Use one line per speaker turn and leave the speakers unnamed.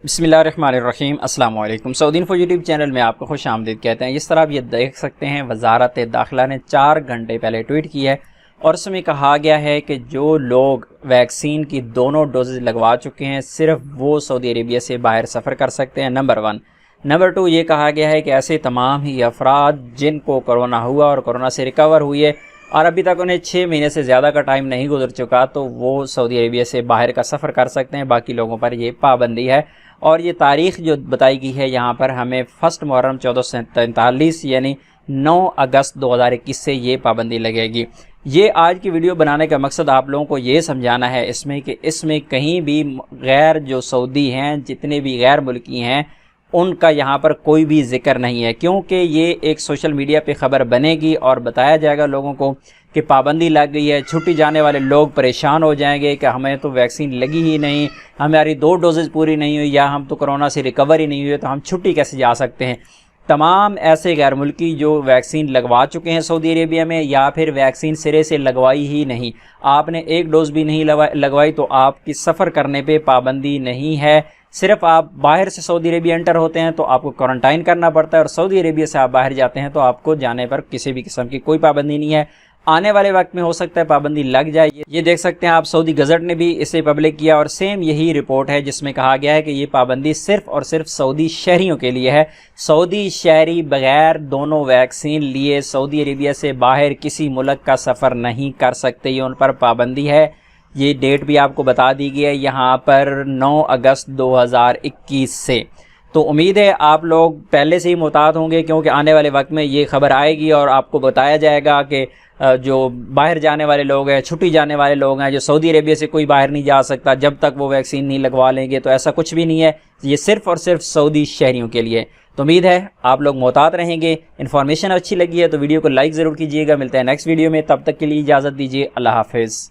بسم اللہ الرحمن الرحیم۔ السلام علیکم۔ سعودی انفو یوٹیوب چینل میں آپ کو خوش آمدید کہتے ہیں۔ اس طرح آپ یہ دیکھ سکتے ہیں وزارت داخلہ نے 4 گھنٹے پہلے ٹویٹ کی ہے اور اس میں کہا گیا ہے کہ جو لوگ ویکسین کی دونوں ڈوزز لگوا چکے ہیں صرف وہ سعودی عربیہ سے باہر سفر کر سکتے ہیں، نمبر 1۔ نمبر 2 یہ کہا گیا ہے کہ ایسے تمام ہی افراد جن کو کرونا ہوا اور کرونا سے ریکور ہوئی ہے اور ابھی تک انہیں 6 مہینے سے زیادہ کا ٹائم نہیں گزر چکا تو وہ سعودی عربیہ سے باہر کا سفر کر سکتے ہیں، باقی لوگوں پر یہ پابندی ہے۔ اور یہ تاریخ جو بتائی گئی ہے یہاں پر ہمیں 1 محرم 1443 یعنی 9 اگست 2021 سے یہ پابندی لگے گی۔ یہ آج کی ویڈیو بنانے کا مقصد آپ لوگوں کو یہ سمجھانا ہے کہ اس میں کہیں بھی غیر جو سعودی ہیں، جتنے بھی غیر ملکی ہیں، ان کا یہاں پر کوئی بھی ذکر نہیں ہے، کیونکہ یہ ایک سوشل میڈیا پہ خبر بنے گی اور بتایا جائے گا لوگوں کو کہ پابندی لگ گئی ہے۔ چھٹی جانے والے لوگ پریشان ہو جائیں گے کہ ہمیں تو ویکسین لگی ہی نہیں، ہماری 2 ڈوزز پوری نہیں ہوئی یا ہم تو کرونا سے ریکور ہی نہیں ہوئے تو ہم چھٹی کیسے جا سکتے ہیں۔ تمام ایسے غیر ملکی جو ویکسین لگوا چکے ہیں سعودی عربیہ میں یا پھر ویکسین سرے سے لگوائی ہی نہیں، آپ نے 1 ڈوز بھی نہیں لگوائی تو آپ کی سفر کرنے پہ پابندی نہیں ہے۔ صرف آپ باہر سے سعودی عربیہ انٹر ہوتے ہیں تو آپ کو کوارنٹائن کرنا پڑتا ہے، اور سعودی عربیہ سے آپ باہر جاتے ہیں تو آپ کو جانے پر کسی بھی قسم کی کوئی پابندی نہیں ہے۔ آنے والے وقت میں ہو سکتا ہے پابندی لگ جائے۔ یہ دیکھ سکتے ہیں آپ، سعودی گزٹ نے بھی اسے پبلک کیا اور سیم یہی رپورٹ ہے جس میں کہا گیا ہے کہ یہ پابندی صرف اور صرف سعودی شہریوں کے لیے ہے۔ سعودی شہری بغیر دونوں ویکسین لیے سعودی عربیہ سے باہر کسی ملک کا سفر نہیں کر سکتے، یہ ان پر پابندی ہے۔ یہ ڈیٹ بھی آپ کو بتا دی گئی ہے یہاں پر 9 اگست 2021 سے۔ تو امید ہے آپ لوگ پہلے سے ہی محتاط ہوں گے، کیونکہ آنے والے وقت میں یہ خبر آئے گی اور آپ کو بتایا جائے گا کہ جو باہر جانے والے لوگ ہیں، چھٹی جانے والے لوگ ہیں، جو سعودی عربیہ سے کوئی باہر نہیں جا سکتا جب تک وہ ویکسین نہیں لگوا لیں گے، تو ایسا کچھ بھی نہیں ہے، یہ صرف اور صرف سعودی شہریوں کے لیے۔ تو امید ہے آپ لوگ محتاط رہیں گے۔ انفارمیشن اچھی لگی ہے تو ویڈیو کو لائک ضرور کیجیے گا۔ ملتے ہیں نیکسٹ ویڈیو میں، تب تک کے لیے اجازت دیجیے، اللہ حافظ۔